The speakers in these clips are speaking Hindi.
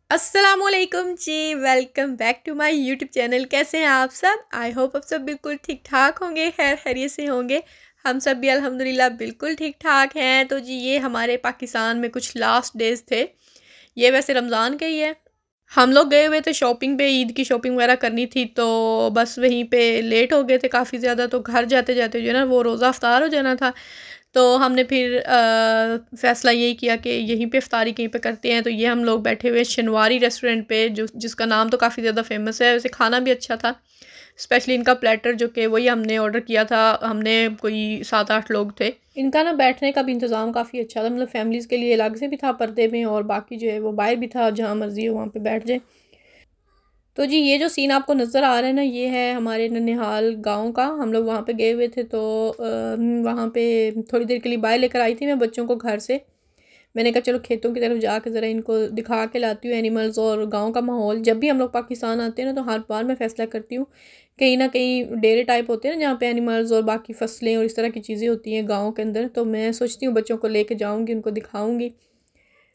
अस्सलामुअलैकुम जी, welcome back to my YouTube channel. कैसे हैं आप सब? आई होप आप सब बिल्कुल ठीक ठाक होंगे, खैर खैरियत से होंगे। हम सब भी अल्हम्दुलिल्लाह बिल्कुल ठीक ठाक हैं। तो जी ये हमारे पाकिस्तान में कुछ लास्ट डेज़ थे, ये वैसे रमज़ान के ही है। हम लोग गए हुए थे शॉपिंग पे, ईद की शॉपिंग वगैरह करनी थी, तो बस वहीं पे लेट हो गए थे काफ़ी ज़्यादा। तो घर जाते जाते जो है ना वो रोज़ा इफ्तार हो जाना था। तो हमने फिर फ़ैसला यही किया कि यहीं पे इफ्तारी कहीं पे करते हैं। तो ये हम लोग बैठे हुए शनवारी रेस्टोरेंट पे, जो जिसका नाम तो काफ़ी ज़्यादा फेमस है। वैसे खाना भी अच्छा था, स्पेशली इनका प्लेटर जो कि वही हमने ऑर्डर किया था। हमने कोई 7-8 लोग थे। इनका ना बैठने का भी इंतज़ाम काफ़ी अच्छा था, मतलब फैमिलीज़ के लिए अलग से भी था पर्दे में, और बाकी जो है वो बाहर भी था, जहाँ मर्ज़ी हो वहाँ पे बैठ जाए। तो जी ये जो सीन आपको नज़र आ रहा है ना, ये है हमारे ननिहाल गांव का। हम लोग वहाँ पे गए हुए थे, तो वहाँ पे थोड़ी देर के लिए बाहर लेकर आई थी मैं बच्चों को घर से। मैंने कहा चलो खेतों की तरफ जाकर ज़रा इनको दिखा के लाती हूँ एनिमल्स और गांव का माहौल। जब भी हम लोग पाकिस्तान आते हैं ना, तो हर बार मैं फ़ैसला करती हूँ कहीं ना कहीं डेरे टाइप होते हैं ना, जहाँ पे एनिमल्स और बाकी फसलें और इस तरह की चीज़ें होती हैं गाँव के अंदर। तो मैं सोचती हूँ बच्चों को लेके जाऊँगी, उनको दिखाऊँगी,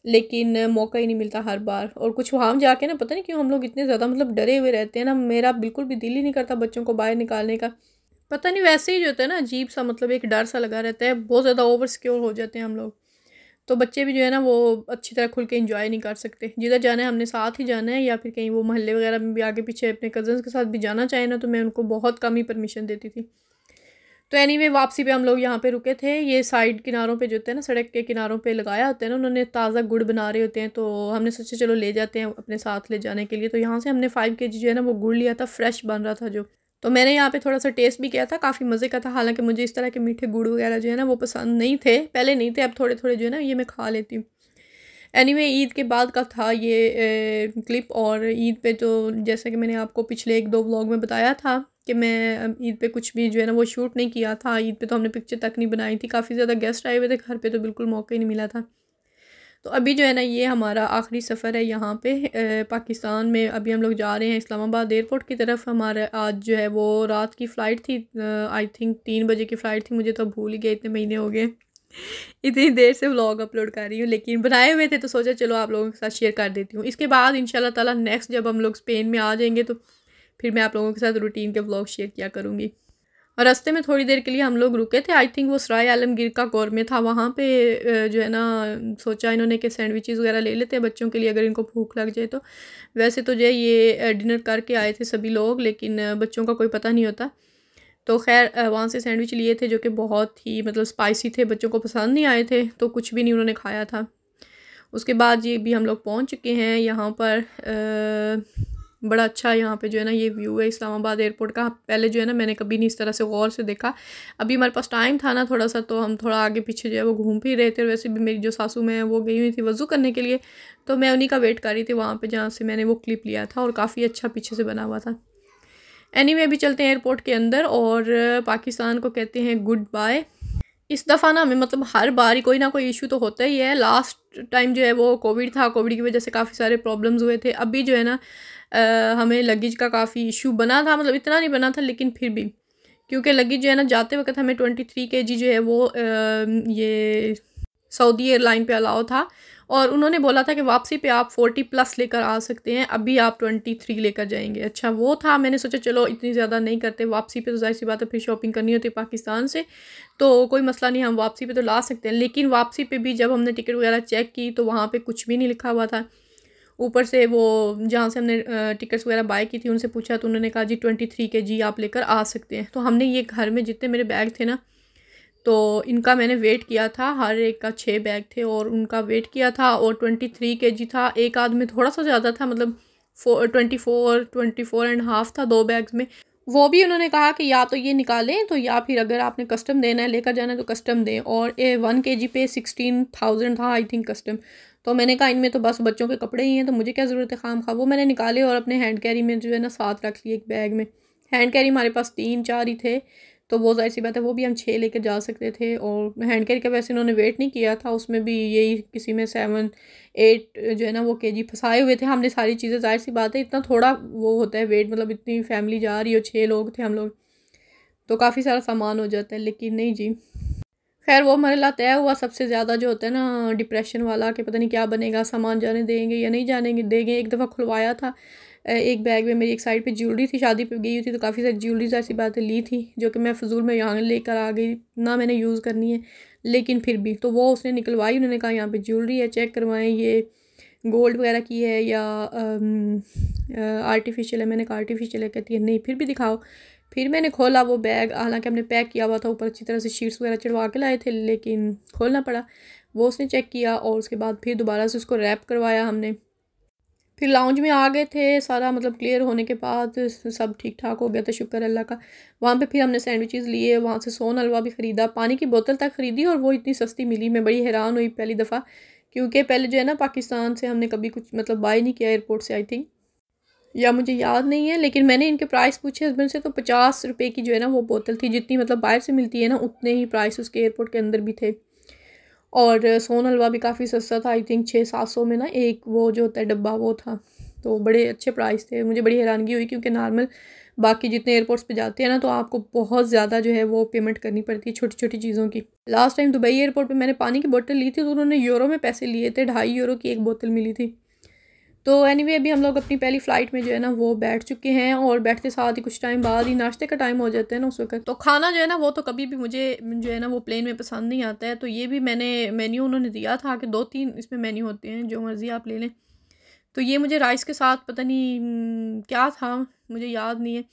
लेकिन मौका ही नहीं मिलता हर बार। और कुछ वहाँ जाके ना पता नहीं क्यों हम लोग इतने ज़्यादा मतलब डरे हुए रहते हैं ना, मेरा बिल्कुल भी दिल ही नहीं करता बच्चों को बाहर निकालने का। पता नहीं वैसे ही जो होता है ना, अजीब सा मतलब एक डर सा लगा रहता है, बहुत ज़्यादा ओवर सिक्योर हो जाते हैं हम लोग। तो बच्चे भी जो है ना वो अच्छी तरह खुल के इंजॉय नहीं कर सकते। जिधर जाना है हमने साथ ही जाना है, या फिर कहीं वो मोहल्ले वगैरह में भी आगे पीछे अपने कज़न्स के साथ भी जाना चाहे ना, तो मैं उनको बहुत कम ही परमिशन देती थी। तो एनीवे वापसी पे हम लोग यहाँ पे रुके थे। ये साइड किनारों पे जो होता है ना, सड़क के किनारों पे लगाया होता है ना उन्होंने, ताज़ा गुड़ बना रहे होते हैं। तो हमने सोचा चलो ले जाते हैं अपने साथ ले जाने के लिए। तो यहाँ से हमने 5 kg जो है ना वो गुड़ लिया था, फ्रेश बन रहा था जो। तो मैंने यहाँ पे थोड़ा सा टेस्ट भी किया था, काफ़ी मज़े का था। हालांकि मुझे इस तरह के मीठे गुड़ वगैरह जो है ना वो पसंद नहीं थे, पहले नहीं थे, अब थोड़े थोड़े जो है ना ये मैं खा लेती हूँ। एनीवे ईद के बाद का था ये क्लिप। और ईद पे तो जैसे कि मैंने आपको पिछले 1-2 व्लॉग में बताया था कि मैं ईद पे कुछ भी जो है ना वो शूट नहीं किया था। ईद पे तो हमने पिक्चर तक नहीं बनाई थी, काफ़ी ज़्यादा गेस्ट आए हुए थे घर पे, तो बिल्कुल मौका ही नहीं मिला था। तो अभी जो है ना ये हमारा आखिरी सफ़र है यहाँ पे पाकिस्तान में। अभी हम लोग जा रहे हैं इस्लामाबाद एयरपोर्ट की तरफ। हमारा आज जो है वो रात की फ़्लाइट थी, आई थिंक 3 बजे की फ़्लाइट थी। मुझे तो भूल ही गए, इतने महीने हो गए इतनी देर से व्लॉग अपलोड कर रही हूँ, लेकिन बनाए हुए थे तो सोचा चलो आप लोगों के साथ शेयर कर देती हूँ। इसके बाद इंशाल्लाह ताला नेक्स्ट जब हम लोग स्पेन में आ जाएंगे, तो फिर मैं आप लोगों के साथ रूटीन के व्लॉग शेयर किया करूँगी। और रास्ते में थोड़ी देर के लिए हम लोग रुके थे, आई थिंक वो सराय आलमगीर का गौरमें था, वहाँ पे जो है ना सोचा इन्होंने कि सैंडविचेस वगैरह ले लेते हैं बच्चों के लिए, अगर इनको भूख लग जाए तो। वैसे तो जो है ये डिनर करके आए थे सभी लोग, लेकिन बच्चों का कोई पता नहीं होता। तो खैर वहाँ से सैंडविच लिए थे जो कि बहुत ही मतलब स्पाइसी थे, बच्चों को पसंद नहीं आए थे, तो कुछ भी नहीं उन्होंने खाया था। उसके बाद ये भी हम लोग पहुँच चुके हैं यहाँ पर। बड़ा अच्छा यहाँ पे जो है ना ये व्यू है इस्लामाबाद एयरपोर्ट का। पहले जो है ना मैंने कभी नहीं इस तरह से गौर से देखा। अभी हमारे पास टाइम था ना थोड़ा सा, तो हम थोड़ा आगे पीछे जो है वो घूम फिर रहे थे। वैसे भी मेरी जो सासू में है वो गई हुई थी वज़ू करने के लिए, तो मैं उन्हीं का वेट कर रही थी वहाँ पे जहाँ से मैंने वो क्लिप लिया था, और काफ़ी अच्छा पीछे से बना हुआ था। एनीवे अभी चलते हैं एयरपोर्ट के अंदर, और पाकिस्तान को कहते हैं गुड बाय। इस दफ़ा ना हमें मतलब हर बार ही कोई ना कोई इशू तो होता ही है। लास्ट टाइम जो है वो कोविड था, कोविड की वजह से काफ़ी सारे प्रॉब्लम्स हुए थे। अभी जो है ना हमें लगेज का काफ़ी इशू बना था, मतलब इतना नहीं बना था लेकिन फिर भी, क्योंकि लगेज जो है ना जाते वक्त हमें 23 kg जो है वो ये सऊदी एयरलाइन पे अलाउ था, और उन्होंने बोला था कि वापसी पे आप 40+ लेकर आ सकते हैं, अभी आप 23 लेकर जाएंगे। अच्छा वो था, मैंने सोचा चलो इतनी ज़्यादा नहीं करते, वापसी पे तो जाहिर सी बात है फिर शॉपिंग करनी होती है पाकिस्तान से, तो कोई मसला नहीं, हम वापसी पे तो ला सकते हैं। लेकिन वापसी पे भी जब हमने टिकट वगैरह चेक की तो वहाँ पे कुछ भी नहीं लिखा हुआ था। ऊपर से वो जहाँ से हमने टिकट्स वगैरह बाय की थी उनसे पूछा, तो उन्होंने कहा जी 23 kg आप लेकर आ सकते हैं। तो हमने ये घर में जितने मेरे बैग थे ना, तो इनका मैंने वेट किया था, हर एक का 6 बैग थे और उनका वेट किया था, और 23 kg था। एक आदमी थोड़ा सा ज़्यादा था, मतलब 24 एंड हाफ था 2 बैग्स में। वो भी उन्होंने कहा कि या तो ये निकालें, तो या फिर अगर आपने कस्टम देना है लेकर जाना है तो कस्टम दें। और 1 kg पे 16,000 था आई थिंक कस्टम। तो मैंने कहा इनमें तो बस बच्चों के कपड़े ही हैं, तो मुझे क्या ज़रूरत है खाम खा। वो मैंने निकाले और अपने हैंड कैरी में जो है ना साथ रख लिए एक बैग में। हैंड कैरी हमारे पास 3-4 ही थे, तो वो जाहिर सी बात है वो भी हम 6 लेकर जा सकते थे। और हैंड कैरी का वैसे इन्होंने वेट नहीं किया था, उसमें भी यही किसी में 7-8 जो है ना वो kg फंसाए हुए थे। हमने सारी चीज़ें, जाहिर सी बात है इतना थोड़ा वो होता है वेट, मतलब इतनी फैमिली जा रही हो, 6 लोग थे हम लोग, तो काफ़ी सारा सामान हो जाता है। लेकिन नहीं जी, खैर वो हमारे लिए तय हुआ। सबसे ज़्यादा जो होता है ना डिप्रेशन वाला कि पता नहीं क्या बनेगा, सामान जाने देंगे या नहीं जाने देंगे। एक दफ़ा खुलवाया था, एक बैग में मेरी एक साइड पे ज्वेलरी थी, शादी पे गई हुई थी तो काफ़ी सारी ज्वेलरीज ऐसी बातें ली थी जो कि मैं फजूल में यहाँ लेकर आ गई, ना मैंने यूज़ करनी है। लेकिन फिर भी तो वो उसने निकलवाई, उन्होंने कहा यहाँ पे ज्वेलरी है, चेक करवाएं ये गोल्ड वगैरह की है या आर्टिफिशियल है। मैंने कहा आर्टिफिशियल है, कहती है नहीं फिर भी दिखाओ। फिर मैंने खोला वो बैग, हालांकि हमने पैक किया हुआ था, ऊपर अच्छी तरह से शीट्स वगैरह चढ़वा के लाए थे, लेकिन खोलना पड़ा। वो उसने चेक किया और उसके बाद फिर दोबारा से उसको रैप करवाया हमने। फिर लाउंज में आ गए थे, सारा मतलब क्लियर होने के बाद सब ठीक ठाक हो गया था, शुक्र अल्लाह का। वहाँ पे फिर हमने सैंडविचेस लिए, वहाँ से सोन हलवा भी ख़रीदा, पानी की बोतल तक ख़रीदी और वो इतनी सस्ती मिली। मैं बड़ी हैरान हुई पहली दफ़ा, क्योंकि पहले जो है ना पाकिस्तान से हमने कभी कुछ मतलब बाय नहीं किया एयरपोर्ट से, आई थिंक, या मुझे याद नहीं है। लेकिन मैंने इनके प्राइस पूछे हस्बैंड से तो 50 रुपये की जो है ना वो बोतल थी, जितनी मतलब बाहर से मिलती है ना उतने ही प्राइस उसके एयरपोर्ट के अंदर भी थे। और सोन हलवा भी काफ़ी सस्ता था, आई थिंक 600-700 में ना एक वो जो होता है डब्बा वो था। तो बड़े अच्छे प्राइस थे। मुझे बड़ी हैरानगी हुई क्योंकि नॉर्मल बाकी जितने एयरपोर्ट्स पे जाते हैं ना तो आपको बहुत ज़्यादा जो है वो पेमेंट करनी पड़ती है छोटी छोटी चीज़ों की। लास्ट टाइम दुबई एयरपोर्ट पे मैंने पानी की बोतल ली थी तो उन्होंने यूरो में पैसे लिए थे, 2.5 यूरो की एक बोतल मिली थी। तो एनीवे अभी हम लोग अपनी पहली फ़्लाइट में जो है ना वो बैठ चुके हैं और बैठते साथ ही कुछ टाइम बाद ही नाश्ते का टाइम हो जाता है ना उस वक्त। तो खाना जो है ना वो तो कभी भी मुझे जो है ना वो प्लेन में पसंद नहीं आता है। तो ये भी मैंने मेन्यू उन्होंने दिया था कि 2-3 इसमें मेन्यू होते हैं, जो मर्ज़ी आप ले लें। तो ये मुझे राइस के साथ पता नहीं क्या था, मुझे याद नहीं है।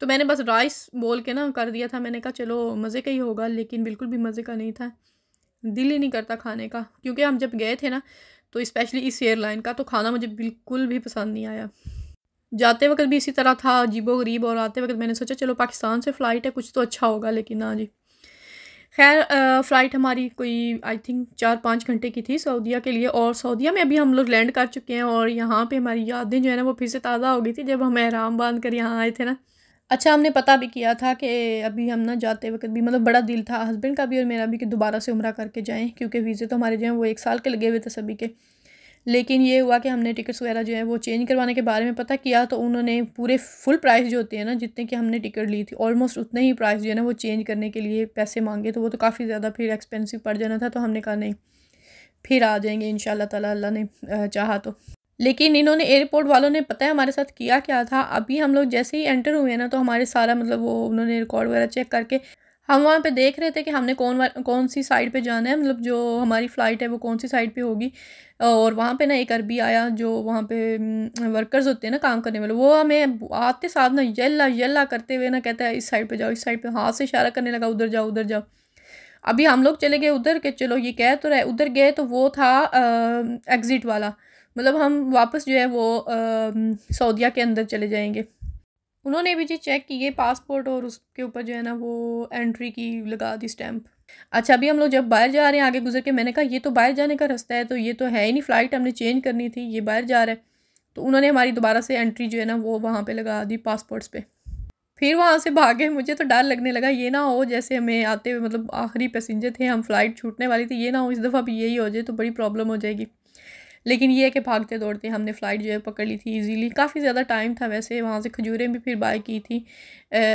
तो मैंने बस राइस बोल के ना कर दिया था, मैंने कहा चलो मज़े का ही होगा, लेकिन बिल्कुल भी मज़े का नहीं था। दिल ही नहीं करता खाने का, क्योंकि हम जब गए थे ना तो स्पेशली इस एयरलाइन का तो खाना मुझे बिल्कुल भी पसंद नहीं आया। जाते वक्त भी इसी तरह था, अजीबो-गरीब, और आते वक्त मैंने सोचा चलो पाकिस्तान से फ़्लाइट है कुछ तो अच्छा होगा, लेकिन ना जी। खैर फ़्लाइट हमारी कोई आई थिंक 4-5 घंटे की थी सऊदीया के लिए, और सऊदीया में अभी हम लोग लैंड कर चुके हैं। और यहाँ पे हमारी यादें जो है ना वो फिर से ताज़ा हो गई थी जब हम एहराम बांध कर यहाँ आए थे ना। अच्छा, हमने पता भी किया था कि अभी हम ना जाते वक्त भी मतलब बड़ा दिल था हस्बैंड का भी और मेरा भी कि दोबारा से उम्रा करके जाएं, क्योंकि वीज़े तो हमारे जो हैं वो 1 साल के लगे हुए थे सभी के। लेकिन ये हुआ कि हमने टिकट्स वगैरह जो है वो चेंज करवाने के बारे में पता किया तो उन्होंने पूरे फुल प्राइस जो होते हैं ना जितने की हमने टिकट ली थी ऑलमोस्ट उतने ही प्राइस जो है ना वो चेंज करने के लिए पैसे मांगे। तो वो तो काफ़ी ज़्यादा फिर एक्सपेंसिव पड़ जाना था। तो हमने कहा नहीं, फिर आ जाएंगे इंशाल्लाह ताला, अल्लाह ने चाहा तो। लेकिन इन्होंने एयरपोर्ट वालों ने पता है हमारे साथ किया क्या था। अभी हम लोग जैसे ही एंटर हुए हैं ना तो हमारे सारा मतलब वो उन्होंने रिकॉर्ड वगैरह चेक करके हम वहाँ पे देख रहे थे कि हमने कौन सी साइड पे जाना है, मतलब जो हमारी फ़्लाइट है वो कौन सी साइड पे होगी। और वहाँ पे ना एक अरबी आया जो वहाँ पे वर्कर्स होते हैं ना काम करने वाले, वो हमें आते साथ ना यल्ला यल्ला करते हुए ना कहता है इस साइड पे जाओ, इस साइड पे हाथ से इशारा करने लगा उधर जाओ उधर जाओ। अभी हम लोग चले गए उधर के, चलो ये कह तो रहे उधर गए तो वो था एग्ज़िट वाला, मतलब हम वापस जो है वो सऊदीया के अंदर चले जाएंगे। उन्होंने भी जी चेक किए पासपोर्ट और उसके ऊपर जो है ना वो एंट्री की लगा दी स्टैंप। अच्छा, अभी हम लोग जब बाहर जा रहे हैं आगे गुजर के, मैंने कहा ये तो बाहर जाने का रास्ता है, तो ये तो है ही नहीं, फ़्लाइट हमने चेंज करनी थी, ये बाहर जा रहा है। तो उन्होंने हमारी दोबारा से एंट्री जो है ना वो वहाँ पे लगा दी पासपोर्ट्स पे। फिर वहाँ से भागे। मुझे तो डर लगने लगा ये ना हो जैसे हमें आते हुए मतलब आखिरी पैसेंजर थे, हम फ़्लाइट छूटने वाली थी, ये ना हो इस दफ़ा भी यही हो जाए तो बड़ी प्रॉब्लम हो जाएगी। लेकिन ये है कि भागते दौड़ते हमने फ़्लाइट जो है पकड़ ली थी इजीली। काफ़ी ज़्यादा टाइम था वैसे। वहाँ से खजूरें भी फिर बाय की थी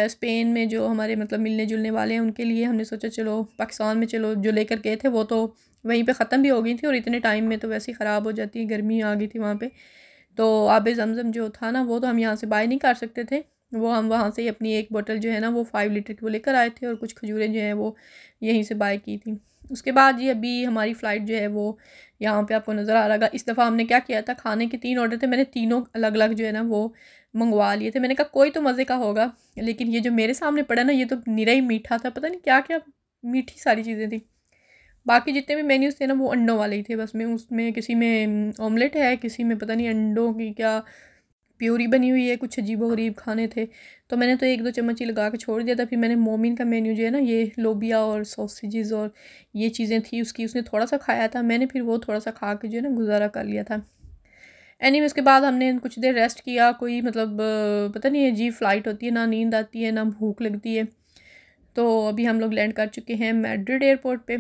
स्पेन में जो हमारे मतलब मिलने जुलने वाले हैं उनके लिए। हमने सोचा चलो पाकिस्तान में चलो जो लेकर गए थे वो तो वहीं पे ख़त्म भी हो गई थी और इतने टाइम में तो वैसे ही ख़राब हो जाती है, गर्मी आ गई थी वहाँ पे। तो आबे ज़मज़म जो था ना वो तो हम यहाँ से बाय नहीं कर सकते थे, वो हम वहाँ से ही अपनी एक बोतल जो है ना वो 5 लीटर की वो लेकर आए थे और कुछ खजूरें जो हैं वो यहीं से बाय की थी। उसके बाद ये अभी हमारी फ़्लाइट जो है वो यहाँ पे आपको नज़र आ रहा है। इस दफ़ा हमने क्या किया था, खाने के 3 ऑर्डर थे, मैंने तीनों अलग अलग जो है ना वो मंगवा लिए थे। मैंने कहा कोई तो मज़े का होगा, लेकिन ये जो मेरे सामने पड़ा ना ये तो निरा ही मीठा था, पता नहीं क्या क्या मीठी सारी चीज़ें थी। बाकी जितने भी मेन्यूज़ थे ना वो अंडों वाले ही थे बस। में उसमें किसी में ऑमलेट है, किसी में पता नहीं अंडों की क्या प्यूरी बनी हुई है, कुछ अजीबो-गरीब खाने थे। तो मैंने तो 1-2 चम्मच ही लगा के छोड़ दिया था। फिर मैंने मोमिन का मेन्यू जो है ना ये लोबिया और सॉसेजेस और ये चीज़ें थी उसकी, उसने थोड़ा-सा खाया था, मैंने फिर वो थोड़ा-सा खा के जो है ना गुज़ारा कर लिया था। एनीवे उसके बाद हमने कुछ देर रेस्ट किया। कोई मतलब पता नहीं अजीब फ़्लाइट होती है, ना नींद आती है ना भूख लगती है। तो अभी हम लोग लैंड कर चुके हैं मैड्रिड एयरपोर्ट पे।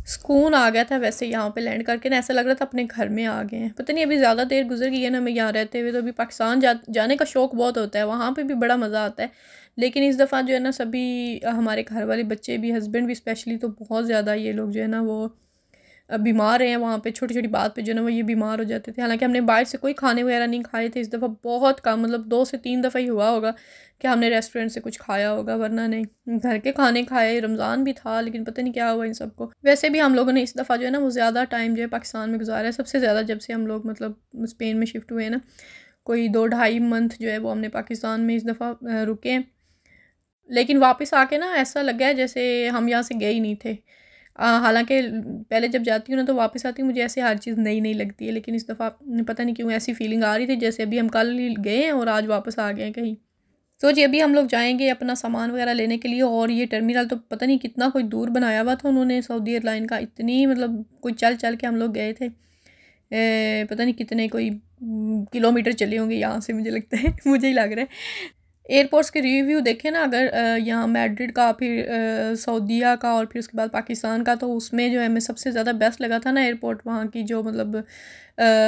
सुकून आ गया था वैसे यहाँ पे लैंड करके ना, ऐसा लग रहा था अपने घर में आ गए हैं। पता नहीं अभी ज़्यादा देर गुजर गई है ना हमें यहाँ रहते हुए, तो अभी पाकिस्तान जाने का शौक़ बहुत होता है, वहाँ पे भी बड़ा मज़ा आता है। लेकिन इस दफ़ा जो है ना सभी हमारे घर वाले बच्चे भी, हस्बैंड भी स्पेशली, तो बहुत ज़्यादा ये लोग जो है ना वो बीमार हैं। वहाँ पे छोटी छोटी बात पे जो है ना वो ये बीमार हो जाते थे। हालांकि हमने बाहर से कोई खाने वगैरह नहीं खाए थे इस दफ़ा, बहुत कम, मतलब 2 से 3 दफ़ा ही हुआ होगा कि हमने रेस्टोरेंट से कुछ खाया होगा, वरना नहीं घर के खाने खाए। रमज़ान भी था लेकिन पता नहीं क्या हुआ इन सबको। वैसे भी हम लोगों ने इस दफ़ा जो है ना वो ज़्यादा टाइम जो है पाकिस्तान में गुजारा है, सबसे ज़्यादा जब से हम लोग मतलब स्पेन में शिफ्ट हुए हैं ना। कोई 2-2.5 मंथ जो है वो हमने पाकिस्तान में इस दफ़ा रुके हैं। लेकिन वापस आके ना ऐसा लगा है जैसे हम यहाँ से गए ही नहीं थे। हालांकि पहले जब जाती हूँ ना तो वापस आती हूँ मुझे ऐसे हर चीज़ नई नई लगती है, लेकिन इस दफ़ा पता नहीं क्यों ऐसी फीलिंग आ रही थी जैसे अभी हम कल ही गए हैं और आज वापस आ गए हैं कहीं। तो जी अभी हम लोग जाएंगे अपना सामान वगैरह लेने के लिए, और ये टर्मिनल तो पता नहीं कितना कोई दूर बनाया हुआ था उन्होंने सऊदी एयरलाइन का, इतनी मतलब कोई चल चल के हम लोग गए थे। पता नहीं कितने कोई किलोमीटर चले होंगे यहाँ से, मुझे लगता है मुझे ही लग रहा है। एयरपोर्ट्स के रिव्यू देखें ना अगर यहाँ मैड्रिड का, फिर सऊदीया का, और फिर उसके बाद पाकिस्तान का, तो उसमें जो है हमें सबसे ज़्यादा बेस्ट लगा था ना एयरपोर्ट, वहाँ की जो मतलब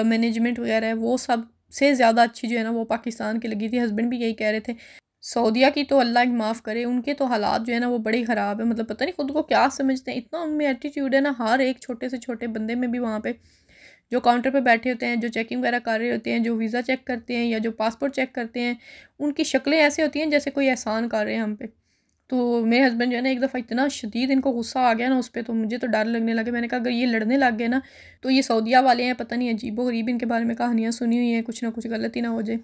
मैनेजमेंट वगैरह है वो सबसे ज़्यादा अच्छी जो है ना वो पाकिस्तान की लगी थी। हस्बैंड भी यही कह रहे थे। सऊदीया की तो अल्लाह माफ़ करे, उनके तो हालात जो है ना वो बड़े ख़राब है, मतलब पता नहीं खुद को क्या समझते हैं, इतना उनमें एटीट्यूड है ना हर एक छोटे से छोटे बंदे में भी। वहाँ पे जो काउंटर पे बैठे होते हैं, जो चेकिंग वगैरह कर रहे होते हैं, जो वीज़ा चेक करते हैं या जो पासपोर्ट चेक करते हैं, उनकी शक्लें ऐसे होती हैं जैसे कोई एहसान कर रहे हैं हम पे। तो मेरे हस्बैंड जो है ना एक दफ़ा इतना शदीद इनको गुस्सा आ गया ना उस पर, तो मुझे तो डर लगने लगे। मैंने कहा अगर ये लड़ने लग गए ना तो ये सऊदीया वाले हैं, पता नहीं अजीबो-गरीब इनके बारे में कहानियाँ सुनी हुई हैं, कुछ ना कुछ गलती ना हो जाए।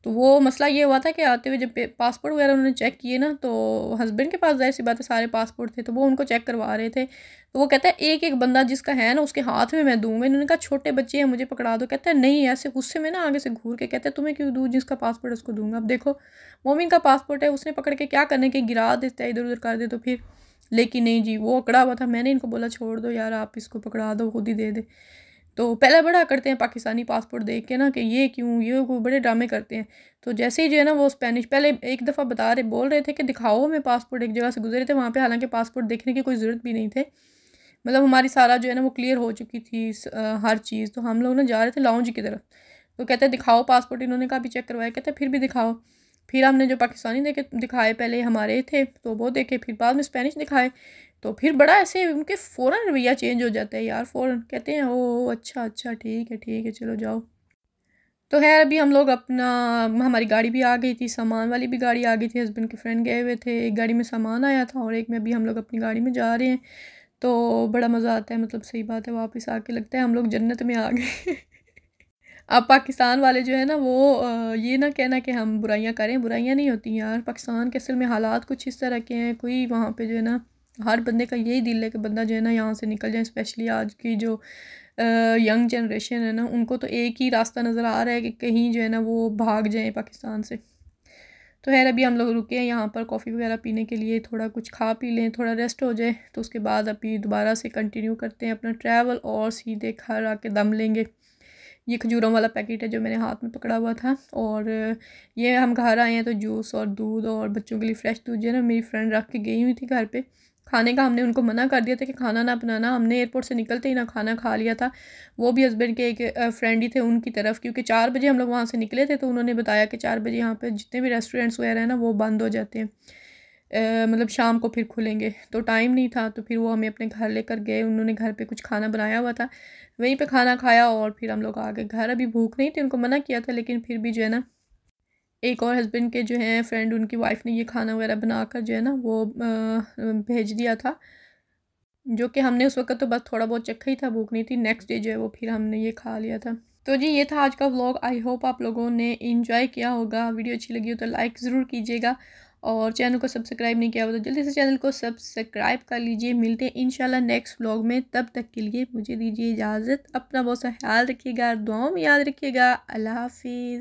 तो वो मसला ये हुआ था कि आते हुए जब पासपोर्ट वगैरह उन्होंने चेक किए ना, तो हस्बैंड के पास ज़ाहिर सी बात है सारे पासपोर्ट थे, तो वो उनको चेक करवा रहे थे। तो वो कहता है एक एक बंदा जिसका है ना उसके हाथ में मैं दूंगा। इन्होंने कहा छोटे बच्चे हैं मुझे पकड़ा दो। कहता है नहीं, ऐसे गुस्से में ना आगे से घूर के कहता है तुम्हें क्यों दूँ, जिसका पासपोर्ट उसको दूंगा। अब देखो मोमिन का पासपोर्ट है, उसने पकड़ के क्या करने के, गिरा देता है, इधर उधर कर दे तो फिर। लेकिन नहीं जी, वो अकड़ा हुआ था। मैंने इनको बोला छोड़ दो यार, आप इसको पकड़ा दो, खुद ही दे दे। तो पहले बड़ा करते हैं पाकिस्तानी पासपोर्ट देख के ना कि ये क्यों, ये कोई बड़े ड्रामे करते हैं। तो जैसे ही जो है ना वो स्पेनिश पहले एक दफ़ा बोल रहे थे कि दिखाओ हमें पासपोर्ट, एक जगह से गुजरे थे वहाँ पे, हालांकि पासपोर्ट देखने की कोई ज़रूरत भी नहीं थे, मतलब हमारी सारा जो है ना वो क्लियर हो चुकी थी हर चीज़। तो हम लोग ना जा रहे थे लाउंज की तरफ, तो कहते हैं दिखाओ पासपोर्ट। इन्होंने कहा भी चेक करवाया, कहते फिर भी दिखाओ। फिर हमने जो पाकिस्तानी दिखाए, पहले हमारे थे तो वो देखे, फिर बाद में स्पेनिश दिखाए। तो फिर बड़ा ऐसे उनके फ़ौरन रवैया चेंज हो जाता है यार, फ़ौरन कहते हैं ओ अच्छा अच्छा ठीक है चलो जाओ। तो खैर अभी हम लोग अपना, हमारी गाड़ी भी आ गई थी, सामान वाली भी गाड़ी आ गई थी, हस्बैंड के फ्रेंड गए हुए थे, एक गाड़ी में सामान आया था और एक में अभी हम लोग अपनी गाड़ी में जा रहे हैं। तो बड़ा मज़ा आता है, मतलब सही बात है, वापस आके लगता है हम लोग जन्नत में आ गए। अब पाकिस्तान वाले जो है ना वो ये ना कहना कि हम बुराइयां करें, बुराइयां नहीं होती यार। पाकिस्तान के असल में हालात कुछ इस तरह के हैं, कोई वहाँ पे जो है ना हर बंदे का यही दिल है कि बंदा जो है ना यहाँ से निकल जाए। स्पेशली आज की जो यंग जनरेशन है ना, उनको तो एक ही रास्ता नज़र आ रहा है कि कहीं जो है ना वो भाग जाए पाकिस्तान से। तो खैर अभी हम लोग रुके हैं यहाँ पर कॉफ़ी वगैरह पीने के लिए, थोड़ा कुछ खा पी लें, थोड़ा रेस्ट हो जाए, तो उसके बाद अभी दोबारा से कंटिन्यू करते हैं अपना ट्रैवल और सीधे घर आके दम लेंगे। ये खजूरों वाला पैकेट है जो मैंने हाथ में पकड़ा हुआ था, और ये हम घर आए हैं तो जूस और दूध और बच्चों के लिए फ़्रेश दूध जो है ना मेरी फ्रेंड रख के गई हुई थी घर पे। खाने का हमने उनको मना कर दिया था कि खाना ना बनाना, हमने एयरपोर्ट से निकलते ही ना खाना खा लिया था। वो भी हस्बैंड के एक फ्रेंड ही थे उनकी तरफ, क्योंकि 4 बजे हम लोग वहाँ से निकले थे, तो उन्होंने बताया कि 4 बजे यहाँ पर जितने भी रेस्टोरेंट्स वगैरह हैं ना वो बंद हो जाते हैं, मतलब शाम को फिर खुलेंगे। तो टाइम नहीं था, तो फिर वो हमें अपने घर लेकर गए, उन्होंने घर पे कुछ खाना बनाया हुआ था, वहीं पे खाना खाया और फिर हम लोग आ गए घर। अभी भूख नहीं थी, उनको मना किया था, लेकिन फिर भी जो है ना एक और हस्बैंड के जो हैं फ्रेंड, उनकी वाइफ ने ये खाना वगैरह बनाकर जो है ना वो भेज दिया था, जो कि हमने उस वक्त तो बस थोड़ा बहुत चखा ही था, भूख नहीं थी। नेक्स्ट डे जो है वो फिर हमने ये खा लिया था। तो जी ये था आज का व्लॉग। आई होप आप लोगों ने इंजॉय किया होगा। वीडियो अच्छी लगी हो तो लाइक ज़रूर ख्याल, और चैनल को सब्सक्राइब नहीं किया हो तो जल्दी से चैनल को सब्सक्राइब कर लीजिए। मिलते हैं इंशाल्लाह नेक्स्ट व्लॉग में, तब तक के लिए मुझे दीजिए इजाज़त। अपना बहुत सा ख्याल रखिएगा, दुआओं में याद रखिएगा। अल्लाह हाफिज़।